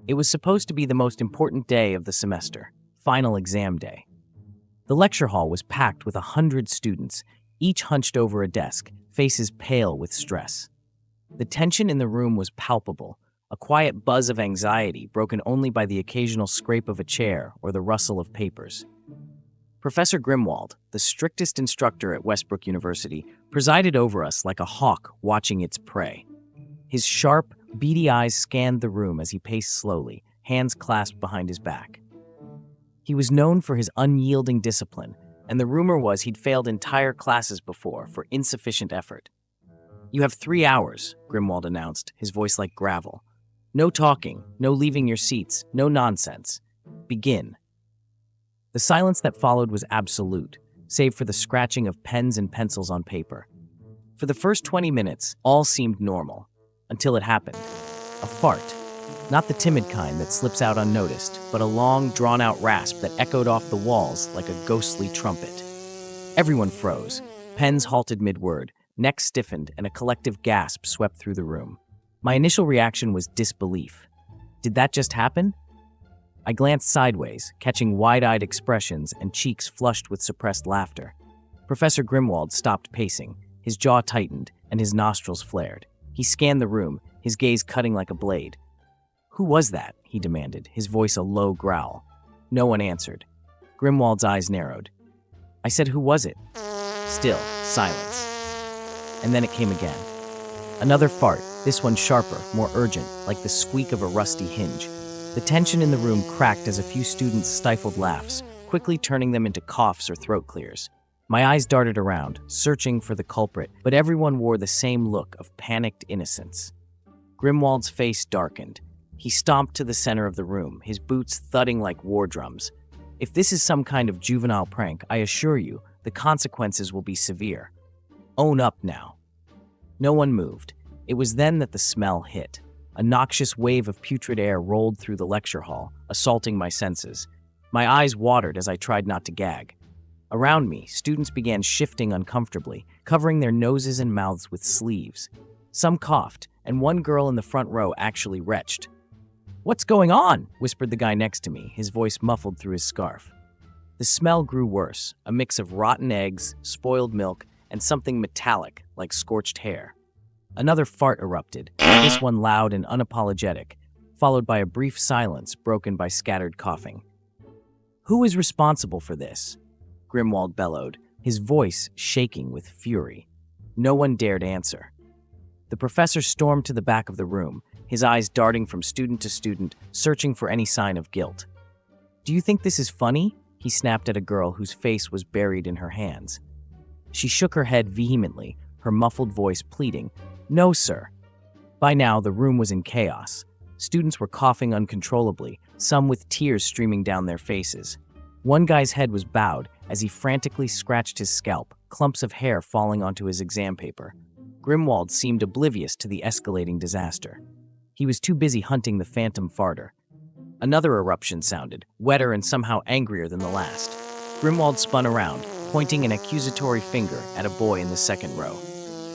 It was supposed to be the most important day of the semester, final exam day. The lecture hall was packed with 100 students, each hunched over a desk, faces pale with stress. The tension in the room was palpable, a quiet buzz of anxiety broken only by the occasional scrape of a chair or the rustle of papers. Professor Grimwald, the strictest instructor at Westbrook University, presided over us like a hawk watching its prey. His sharp, beady eyes scanned the room as he paced slowly, hands clasped behind his back. He was known for his unyielding discipline, and the rumor was he'd failed entire classes before for insufficient effort. "You have 3 hours," Grimwald announced, his voice like gravel. "No talking, no leaving your seats, no nonsense. Begin." The silence that followed was absolute, save for the scratching of pens and pencils on paper. For the first 20 minutes, all seemed normal, until it happened. A fart. Not the timid kind that slips out unnoticed, but a long, drawn-out rasp that echoed off the walls like a ghostly trumpet. Everyone froze. Pens halted mid-word, necks stiffened, and a collective gasp swept through the room. My initial reaction was disbelief. Did that just happen? I glanced sideways, catching wide-eyed expressions and cheeks flushed with suppressed laughter. Professor Grimwald stopped pacing, his jaw tightened, and his nostrils flared. He scanned the room, his gaze cutting like a blade. "Who was that?" he demanded, his voice a low growl. No one answered. Grimwald's eyes narrowed. I said, "Who was it?" Still, silence. And then it came again. Another fart, this one sharper, more urgent, like the squeak of a rusty hinge. The tension in the room cracked as a few students stifled laughs, quickly turning them into coughs or throat clears. My eyes darted around, searching for the culprit, but everyone wore the same look of panicked innocence. Grimwald's face darkened. He stomped to the center of the room, his boots thudding like war drums. "If this is some kind of juvenile prank, I assure you, the consequences will be severe. Own up now." No one moved. It was then that the smell hit. A noxious wave of putrid air rolled through the lecture hall, assaulting my senses. My eyes watered as I tried not to gag. Around me, students began shifting uncomfortably, covering their noses and mouths with sleeves. Some coughed, and one girl in the front row actually retched. "What's going on?" whispered the guy next to me, his voice muffled through his scarf. The smell grew worse, a mix of rotten eggs, spoiled milk, and something metallic like scorched hair. Another fart erupted, this one loud and unapologetic, followed by a brief silence broken by scattered coughing. "Who is responsible for this?" Grimwald bellowed, his voice shaking with fury. No one dared answer. The professor stormed to the back of the room, his eyes darting from student to student, searching for any sign of guilt. "Do you think this is funny?" he snapped at a girl whose face was buried in her hands. She shook her head vehemently, her muffled voice pleading, "No, sir." By now, the room was in chaos. Students were coughing uncontrollably, some with tears streaming down their faces. One guy's head was bowed as he frantically scratched his scalp, clumps of hair falling onto his exam paper. Grimwald seemed oblivious to the escalating disaster. He was too busy hunting the phantom farter. Another eruption sounded, wetter and somehow angrier than the last. Grimwald spun around, pointing an accusatory finger at a boy in the second row.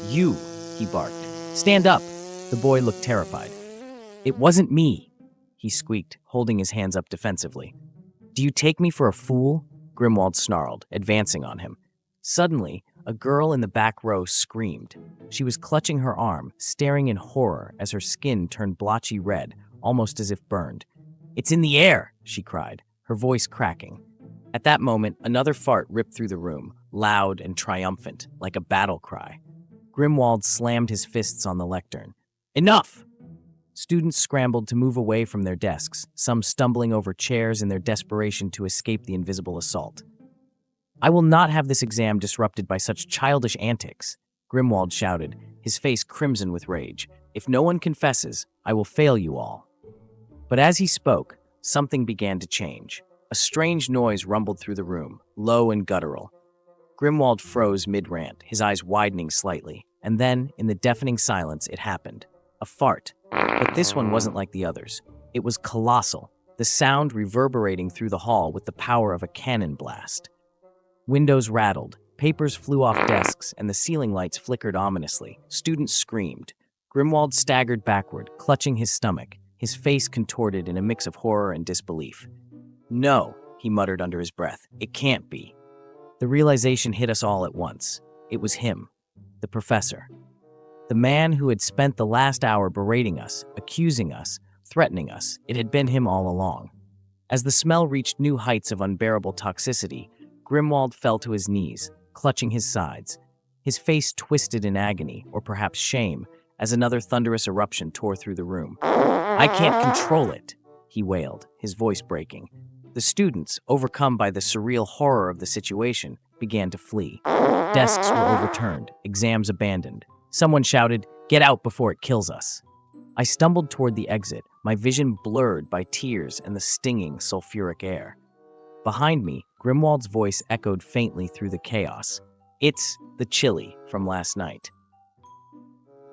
"You," he barked. "Stand up!" The boy looked terrified. "It wasn't me," he squeaked, holding his hands up defensively. "Do you take me for a fool?" Grimwald snarled, advancing on him. Suddenly, a girl in the back row screamed. She was clutching her arm, staring in horror as her skin turned blotchy red, almost as if burned. "It's in the air!" she cried, her voice cracking. At that moment, another fart ripped through the room, loud and triumphant, like a battle cry. Grimwald slammed his fists on the lectern. "Enough!" Students scrambled to move away from their desks, some stumbling over chairs in their desperation to escape the invisible assault. "I will not have this exam disrupted by such childish antics," Grimwald shouted, his face crimson with rage. "If no one confesses, I will fail you all." But as he spoke, something began to change. A strange noise rumbled through the room, low and guttural. Grimwald froze mid-rant, his eyes widening slightly, and then, in the deafening silence, it happened. A fart. But this one wasn't like the others. It was colossal, the sound reverberating through the hall with the power of a cannon blast. Windows rattled, papers flew off desks, and the ceiling lights flickered ominously. Students screamed. Grimwald staggered backward, clutching his stomach. his face contorted in a mix of horror and disbelief. "No," he muttered under his breath. "It can't be." The realization hit us all at once. It was him, the professor. The man who had spent the last hour berating us, accusing us, threatening us. It had been him all along. As the smell reached new heights of unbearable toxicity, Grimwald fell to his knees, clutching his sides. His face twisted in agony, or perhaps shame, as another thunderous eruption tore through the room. "I can't control it," he wailed, his voice breaking. The students, overcome by the surreal horror of the situation, began to flee. Desks were overturned, exams abandoned. Someone shouted, "Get out before it kills us." I stumbled toward the exit, my vision blurred by tears and the stinging, sulfuric air. Behind me, Grimwald's voice echoed faintly through the chaos. "It's the chili from last night."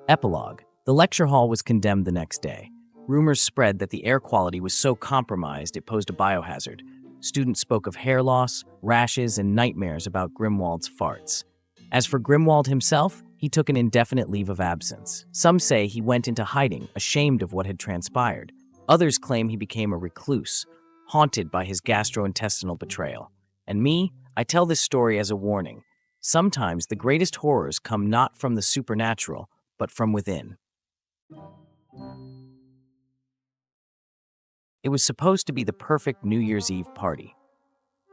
Epilogue. The lecture hall was condemned the next day. Rumors spread that the air quality was so compromised it posed a biohazard. Students spoke of hair loss, rashes, and nightmares about Grimwald's farts. As for Grimwald himself, he took an indefinite leave of absence. Some say he went into hiding, ashamed of what had transpired. Others claim he became a recluse, haunted by his gastrointestinal betrayal. And me, I tell this story as a warning. Sometimes the greatest horrors come not from the supernatural, but from within. It was supposed to be the perfect New Year's Eve party.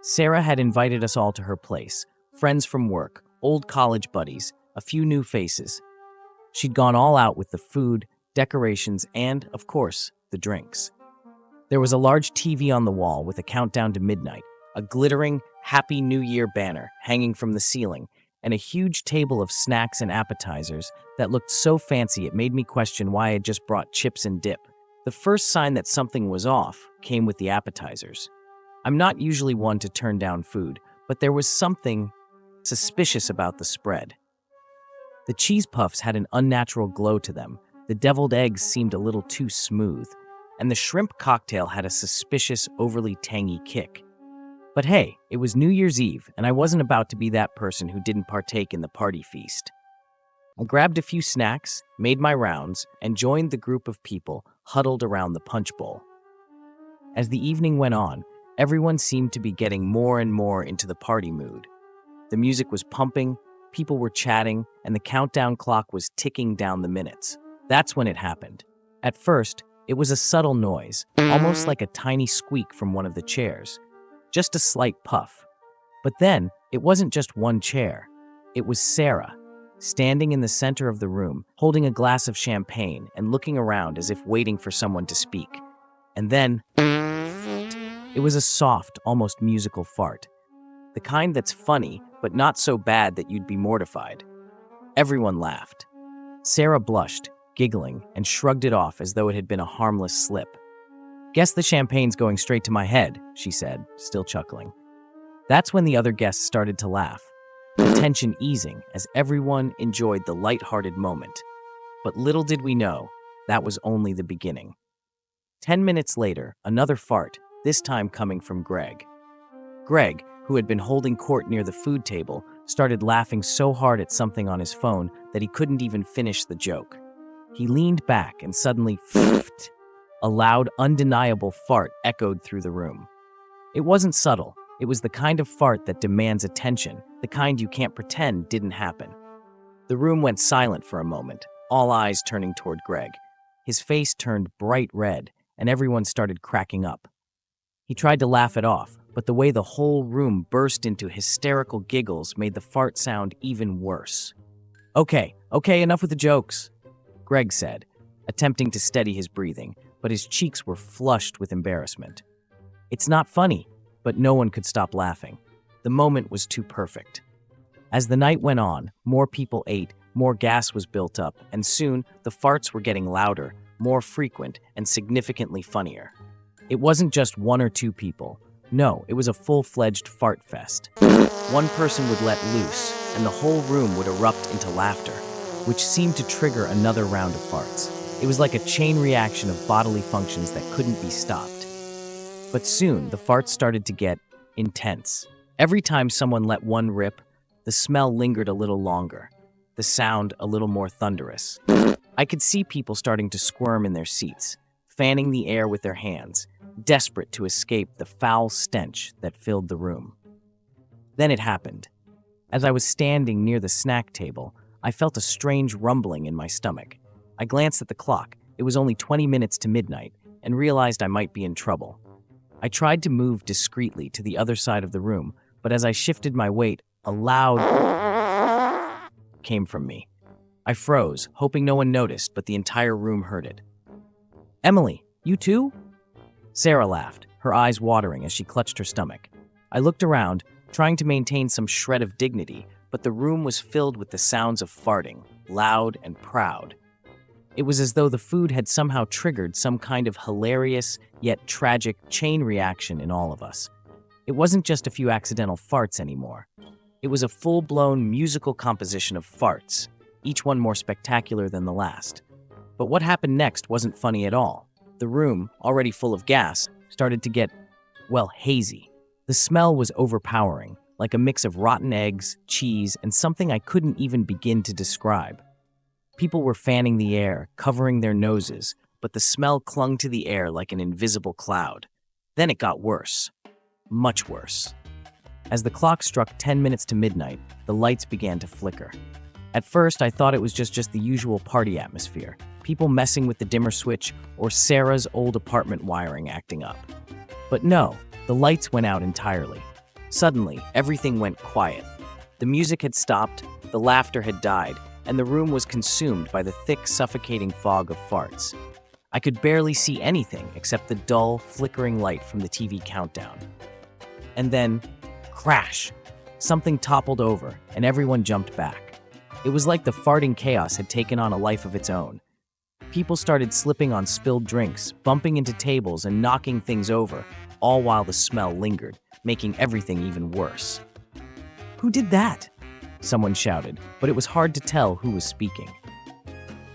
Sarah had invited us all to her place, friends from work, old college buddies, a few new faces. She'd gone all out with the food, decorations, and, of course, the drinks. There was a large TV on the wall with a countdown to midnight, a glittering Happy New Year banner hanging from the ceiling, and a huge table of snacks and appetizers that looked so fancy it made me question why I had just brought chips and dip. The first sign that something was off came with the appetizers. I'm not usually one to turn down food, but there was something suspicious about the spread. The cheese puffs had an unnatural glow to them, the deviled eggs seemed a little too smooth, and the shrimp cocktail had a suspicious, overly tangy kick. But hey, it was New Year's Eve, and I wasn't about to be that person who didn't partake in the party feast. I grabbed a few snacks, made my rounds, and joined the group of people huddled around the punch bowl. As the evening went on, everyone seemed to be getting more and more into the party mood. The music was pumping, people were chatting, and the countdown clock was ticking down the minutes. That's when it happened. At first, it was a subtle noise, almost like a tiny squeak from one of the chairs. Just a slight puff. But then, it wasn't just one chair. It was Sarah, standing in the center of the room, holding a glass of champagne and looking around as if waiting for someone to speak. And then, it was a soft, almost musical fart. The kind that's funny, but not so bad that you'd be mortified. Everyone laughed. Sarah blushed, giggling, and shrugged it off as though it had been a harmless slip. "Guess the champagne's going straight to my head," she said, still chuckling. That's when the other guests started to laugh, the tension easing as everyone enjoyed the light-hearted moment. But little did we know, that was only the beginning. 10 minutes later, another fart, this time coming from Greg. Greg, who had been holding court near the food table, started laughing so hard at something on his phone that he couldn't even finish the joke. He leaned back and suddenly a loud, undeniable fart echoed through the room. It wasn't subtle. It was the kind of fart that demands attention, the kind you can't pretend didn't happen. The room went silent for a moment, all eyes turning toward Greg. His face turned bright red, and everyone started cracking up. He tried to laugh it off, but the way the whole room burst into hysterical giggles made the fart sound even worse. Okay, enough with the jokes," Greg said, attempting to steady his breathing, but his cheeks were flushed with embarrassment. "It's not funny," but no one could stop laughing. The moment was too perfect. As the night went on, more people ate, more gas was built up, and soon the farts were getting louder, more frequent, and significantly funnier. It wasn't just one or two people. No, it was a full-fledged fart fest. One person would let loose, and the whole room would erupt into laughter, which seemed to trigger another round of farts. It was like a chain reaction of bodily functions that couldn't be stopped. But soon, the farts started to get intense. Every time someone let one rip, the smell lingered a little longer, the sound a little more thunderous. I could see people starting to squirm in their seats, fanning the air with their hands, desperate to escape the foul stench that filled the room. Then it happened. As I was standing near the snack table, I felt a strange rumbling in my stomach. I glanced at the clock. It was only 20 minutes to midnight, and realized I might be in trouble. I tried to move discreetly to the other side of the room, but as I shifted my weight, a loud came from me. I froze, hoping no one noticed, but the entire room heard it. "Emily, you too?" Sarah laughed, her eyes watering as she clutched her stomach. I looked around, trying to maintain some shred of dignity, but the room was filled with the sounds of farting, loud and proud. It was as though the food had somehow triggered some kind of hilarious, yet tragic chain reaction in all of us. It wasn't just a few accidental farts anymore. It was a full-blown musical composition of farts, each one more spectacular than the last. But what happened next wasn't funny at all. The room, already full of gas, started to get, well, hazy. The smell was overpowering, like a mix of rotten eggs, cheese, and something I couldn't even begin to describe. People were fanning the air, covering their noses, but the smell clung to the air like an invisible cloud. Then it got worse. Much worse. As the clock struck 10 minutes to midnight, the lights began to flicker. At first, I thought it was just the usual party atmosphere, people messing with the dimmer switch or Sarah's old apartment wiring acting up. But no, the lights went out entirely. Suddenly, everything went quiet. The music had stopped, the laughter had died, and the room was consumed by the thick, suffocating fog of farts. I could barely see anything except the dull, flickering light from the TV countdown. And then, crash! Something toppled over, and everyone jumped back. It was like the farting chaos had taken on a life of its own. People started slipping on spilled drinks, bumping into tables and knocking things over, all while the smell lingered, making everything even worse. "Who did that?" someone shouted, but it was hard to tell who was speaking.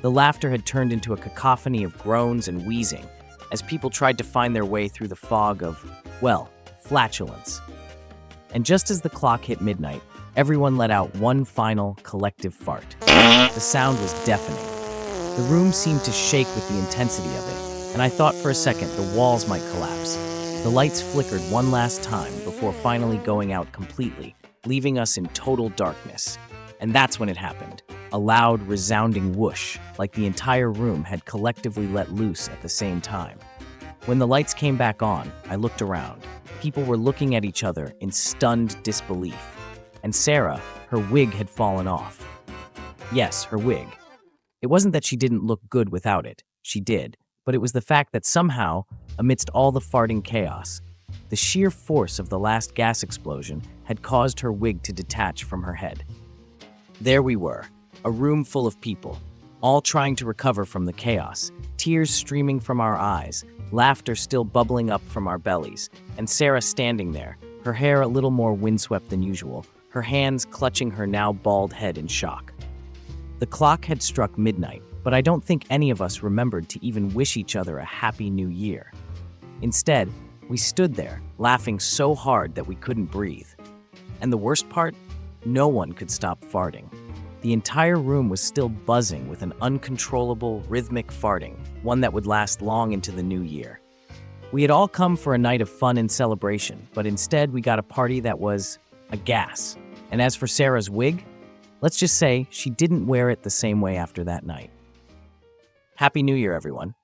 The laughter had turned into a cacophony of groans and wheezing as people tried to find their way through the fog of, well, flatulence. And just as the clock hit midnight, everyone let out one final, collective fart. The sound was deafening. The room seemed to shake with the intensity of it, and I thought for a second the walls might collapse. The lights flickered one last time before finally going out completely, leaving us in total darkness. And that's when it happened. A loud, resounding whoosh, like the entire room had collectively let loose at the same time. When the lights came back on, I looked around. People were looking at each other in stunned disbelief. And Sarah, her wig had fallen off. Yes, her wig. It wasn't that she didn't look good without it. She did. But it was the fact that somehow, amidst all the farting chaos, the sheer force of the last gas explosion had caused her wig to detach from her head. There we were, a room full of people, all trying to recover from the chaos, tears streaming from our eyes, laughter still bubbling up from our bellies, and Sarah standing there, her hair a little more windswept than usual, her hands clutching her now bald head in shock. The clock had struck midnight, but I don't think any of us remembered to even wish each other a happy new year. Instead, we stood there, laughing so hard that we couldn't breathe. And the worst part? No one could stop farting. The entire room was still buzzing with an uncontrollable, rhythmic farting, one that would last long into the new year. We had all come for a night of fun and celebration, but instead we got a party that was a gas. And as for Sarah's wig, let's just say she didn't wear it the same way after that night. Happy New Year, everyone.